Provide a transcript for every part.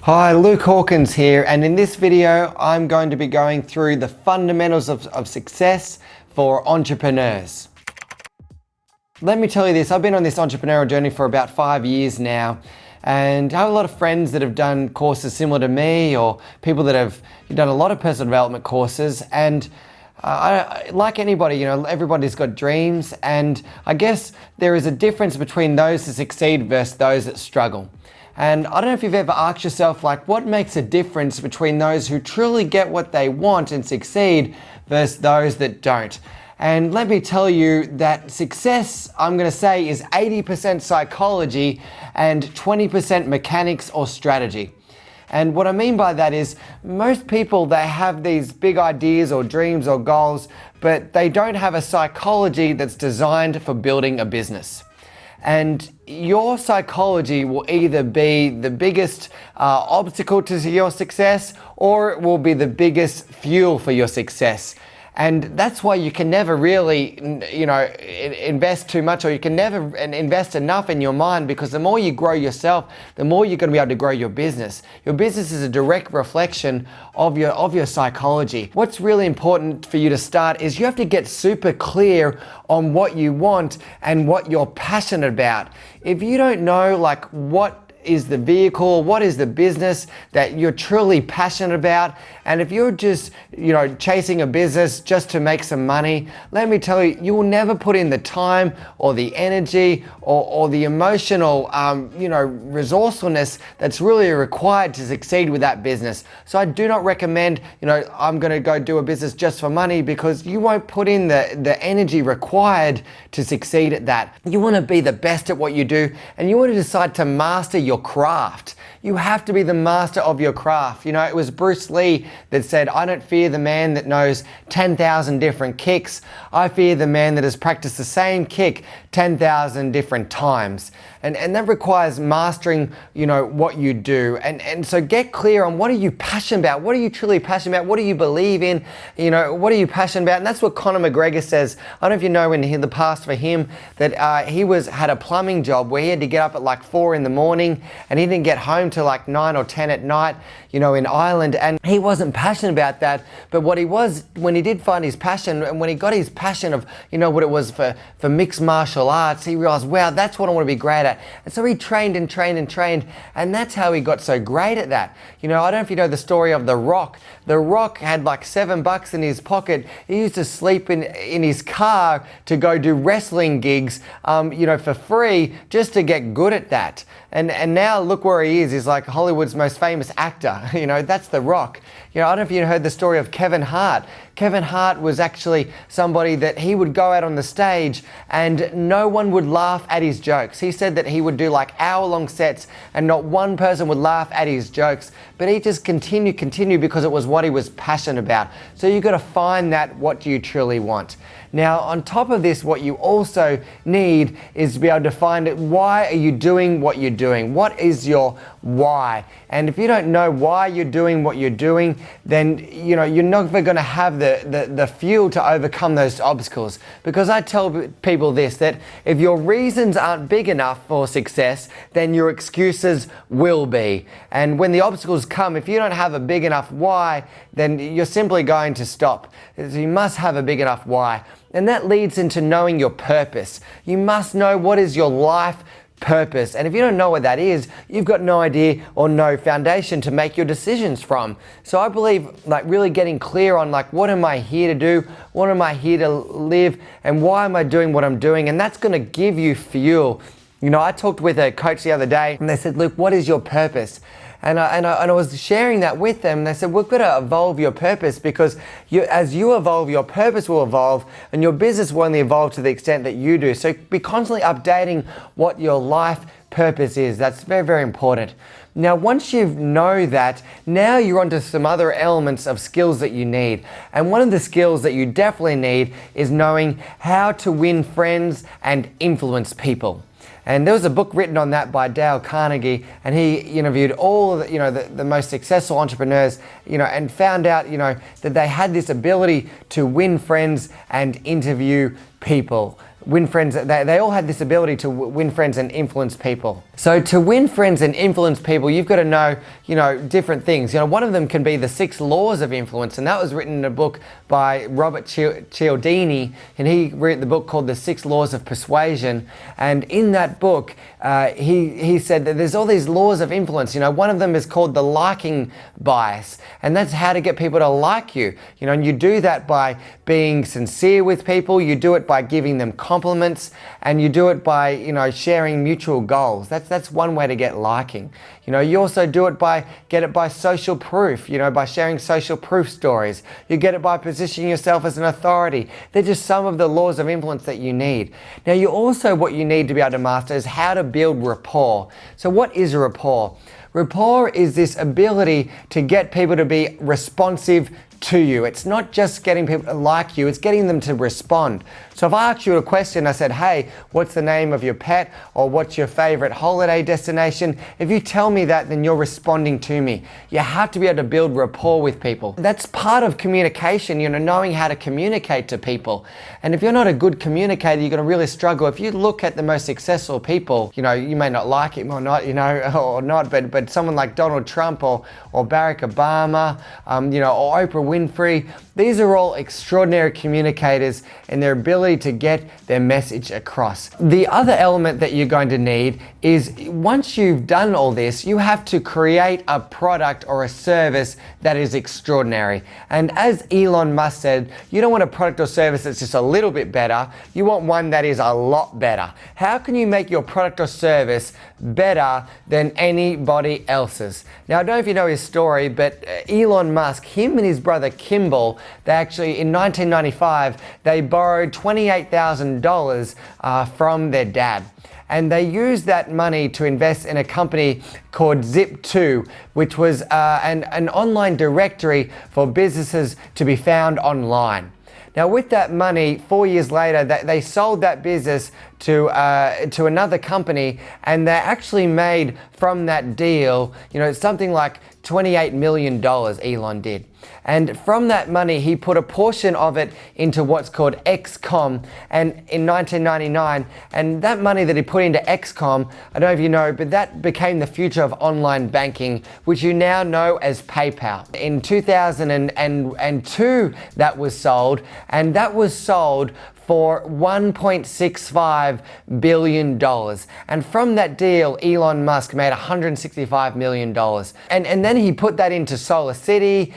Hi, Luke Hawkins here, and in this video I'm going to be going through the fundamentals of success for entrepreneurs. Let me tell you this, I've been on this entrepreneurial journey for about 5 years now, and I have a lot of friends that have done courses similar to me, or people that have done a lot of personal development courses, and like anybody, everybody's got dreams, and I guess there is a difference between those that succeed versus those that struggle. And I don't know if you've ever asked yourself, what makes a difference between those who truly get what they want and succeed versus those that don't? And let me tell you that success, I'm going to say, is 80% psychology and 20% mechanics or strategy. And what I mean by that is most people, they have these big ideas or dreams or goals, but they don't have a psychology that's designed for building a business. And your psychology will either be the biggest obstacle to your success, or it will be the biggest fuel for your success. And that's why you can never really, invest too much, or you can never invest enough in your mind, because the more you grow yourself, the more you're going to be able to grow your business. Your business is a direct reflection of your psychology. What's really important for you to start is you have to get super clear on what you want and what you're passionate about. If you don't know what is the vehicle, what is the business that you're truly passionate about, and if you're just chasing a business just to make some money, let me tell you, you will never put in the time or the energy or the emotional resourcefulness that's really required to succeed with that business. So I do not recommend I'm going to go do a business just for money, because you won't put in the energy required to succeed at that. You want to be the best at what you do, and you want to decide to master your craft. You have to be the master of your craft. It was Bruce Lee that said, "I don't fear the man that knows 10,000 different kicks. I fear the man that has practiced the same kick 10,000 different times." And that requires mastering, what you do. And so get clear on what are you passionate about? What are you truly passionate about? What do you believe in? What are you passionate about? And that's what Conor McGregor says. I don't know if you know in the past for him that he had a plumbing job where he had to get up at 4 in the morning, and he didn't get home till 9 or 10 at night, in Ireland. And he wasn't passionate about that. But what he was, when he did find his passion, and when he got his passion of, what it was for mixed martial arts, he realized, wow, that's what I want to be great at. And so he trained and trained and trained, and that's how he got so great at that. I don't know if you know the story of The Rock. The Rock had $7 in his pocket. He used to sleep in his car to go do wrestling gigs, for free, just to get good at that. And now look where he is. He's like Hollywood's most famous actor. That's The Rock. I don't know if you heard the story of Kevin Hart. Kevin Hart was actually somebody that he would go out on the stage and no one would laugh at his jokes. He said that he would do hour-long sets and not one person would laugh at his jokes, but he just continued because it was what he was passionate about. So you've got to find what you truly want. Now, on top of this, what you also need is to be able to find why are you doing what you're doing? What is your why? And if you don't know why you're doing what you're doing, then you're never going to have the fuel to overcome those obstacles. Because I tell people this, that if your reasons aren't big enough for success, then your excuses will be. And when the obstacles come, if you don't have a big enough why, then you're simply going to stop. So you must have a big enough why. And that leads into knowing your purpose. You must know what is your life purpose. And if you don't know what that is, you've got no idea or no foundation to make your decisions from. So I believe really getting clear on what am I here to do? What am I here to live? And why am I doing what I'm doing? And that's going to give you fuel. I talked with a coach the other day, and they said, "Luke, what is your purpose?" And I was sharing that with them, and they said, we've got to evolve your purpose, because as you evolve, your purpose will evolve, and your business will only evolve to the extent that you do. So be constantly updating what your life purpose is. That's very, very important. Now, once you know that, now you're onto some other elements of skills that you need. And one of the skills that you definitely need is knowing how to win friends and influence people. And there was a book written on that by Dale Carnegie, and he interviewed all of the most successful entrepreneurs, and found out, that they had this ability to win friends and interview people. win friends. They all had this ability to win friends and influence people. So to win friends and influence people, you've got to know, different things. One of them can be the 6 laws of influence, and that was written in a book by Robert Cialdini, and he wrote the book called The 6 Laws of Persuasion. And in that book, he said that there's all these laws of influence. One of them is called the liking bias, and that's how to get people to like you. And you do that by being sincere with people. You do it by giving them compliments, and you do it by sharing mutual goals. That's one way to get liking. You also do it by social proof, by sharing social proof stories. You get it by positioning yourself as an authority. They're just some of the laws of influence that you need. Now, what you need to be able to master is how to build rapport. So what is a rapport? Rapport is this ability to get people to be responsive to you. It's not just getting people to like you, it's getting them to respond. So if I asked you a question, I said, hey, what's the name of your pet? Or what's your favorite holiday destination? If you tell me that, then you're responding to me. You have to be able to build rapport with people. That's part of communication, knowing how to communicate to people. And if you're not a good communicator, you're going to really struggle. If you look at the most successful people, you may not like him or not, or not, but someone like Donald Trump or Barack Obama, or Oprah Winfrey, these are all extraordinary communicators in their ability to get their message across. The other element that you're going to need is, once you've done all this, you have to create a product or a service that is extraordinary. And as Elon Musk said, you don't want a product or service that's just a little bit better. You want one that is a lot better. How can you make your product or service better than anybody else's? Now, I don't know if you know his story, but Elon Musk, him and his brother Kimball, they actually, in 1995, they borrowed $28,000 from their dad. And they used that money to invest in a company called Zip2, which was an online directory for businesses to be found online. Now, with that money, 4 years later, they sold that business to another company, and they actually made from that deal, something like $28 million, Elon did. And from that money, he put a portion of it into what's called XCOM, and in 1999, and that money that he put into XCOM, I don't know if you know, but that became the future of online banking, which you now know as PayPal. In 2002, that was sold, and that was sold for $1.65 billion. And from that deal, Elon Musk made $165 million. And then he put that into Solar City,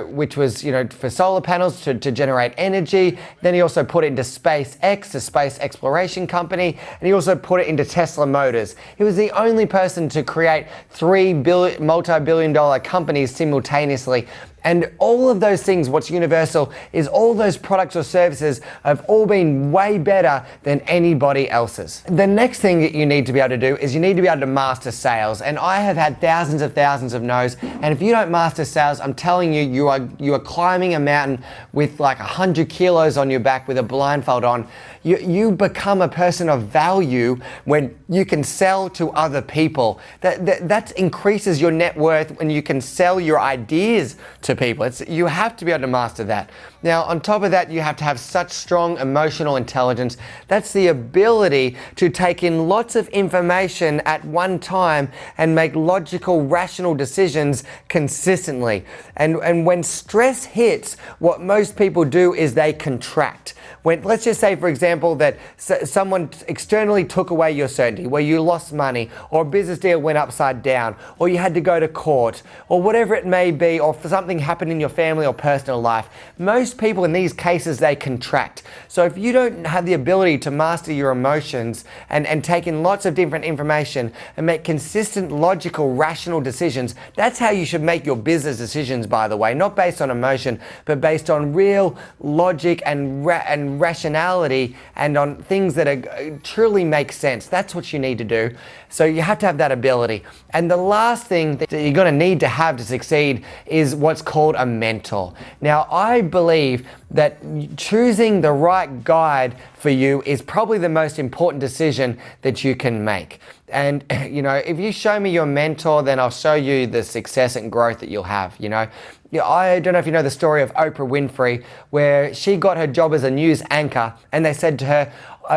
which was, for solar panels to generate energy. Then he also put it into SpaceX, the space exploration company. And he also put it into Tesla Motors. He was the only person to create 3 multi-billion-dollar companies simultaneously. And all of those things, what's universal is all those products or services have all been way better than anybody else's. The next thing that you need to be able to do is you need to be able to master sales. And I have had thousands of no's. And if you don't master sales, I'm telling you, you are climbing a mountain with like 100 kilos on your back with a blindfold on. You become a person of value when you can sell to other people. That increases your net worth when you can sell your ideas to people. You have to be able to master that. Now, on top of that, you have to have such strong emotional intelligence. That's the ability to take in lots of information at one time and make logical, rational decisions consistently. And when stress hits, what most people do is they contract. Let's just say, for example, that someone externally took away your certainty, where you lost money, or a business deal went upside down, or you had to go to court, or whatever it may be, or something happened in your family or personal life. Most people in these cases, they contract. So if you don't have the ability to master your emotions and take in lots of different information and make consistent, logical, rational decisions, that's how you should make your business decisions, by the way, not based on emotion, but based on real logic and rationality and on things that truly make sense. That's what you need to do. So you have to have that ability. And the last thing that you're going to need to have to succeed is what's called a mentor. Now, I believe that choosing the right guide for you is probably the most important decision that you can make. And, you know, if you show me your mentor, then I'll show you the success and growth that you'll have, you know. I don't know if you know the story of Oprah Winfrey, where she got her job as a news anchor, and they said to her,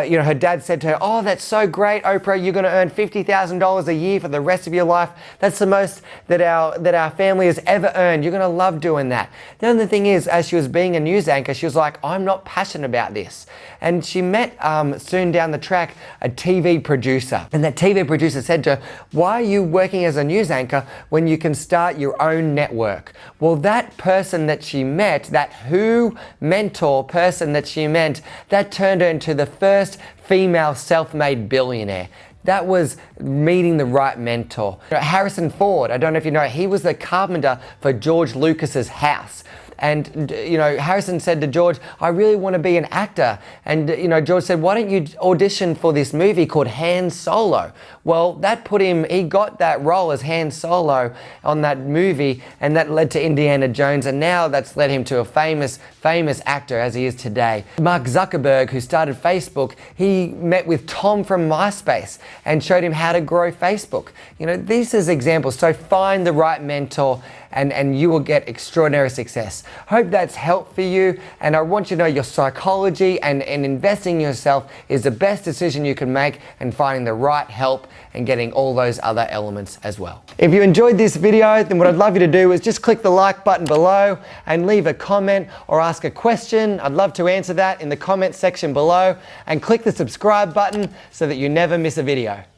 you know, her dad said to her, "Oh, that's so great, Oprah. You're going to earn $50,000 a year for the rest of your life. That's the most that our family has ever earned. You're going to love doing that." The only thing is, as she was being a news anchor, she was like, "I'm not passionate about this." And she met soon down the track a TV producer, and that TV producer said to her, "Why are you working as a news anchor when you can start your own network?" Well, that person that she met, that mentor person that she met, that turned her into the first female self-made billionaire. That was meeting the right mentor. Harrison Ford, I don't know if you know, he was the carpenter for George Lucas's house. And, you know, Harrison said to George, "I really want to be an actor." And, you know, George said, "Why don't you audition for this movie called Han Solo?" Well, that put him, he got that role as Han Solo on that movie, and that led to Indiana Jones, and now that's led him to a famous actor as he is today. Mark Zuckerberg, who started Facebook, he met with Tom from MySpace and showed him how to grow Facebook. You know, these are examples. So find the right mentor, and you will get extraordinary success. Hope that's helped for you, and I want you to know your psychology and investing in yourself is the best decision you can make, and finding the right help and getting all those other elements as well. If you enjoyed this video, then what I'd love you to do is just click the like button below and leave a comment or ask a question. I'd love to answer that in the comment section below, and click the subscribe button so that you never miss a video.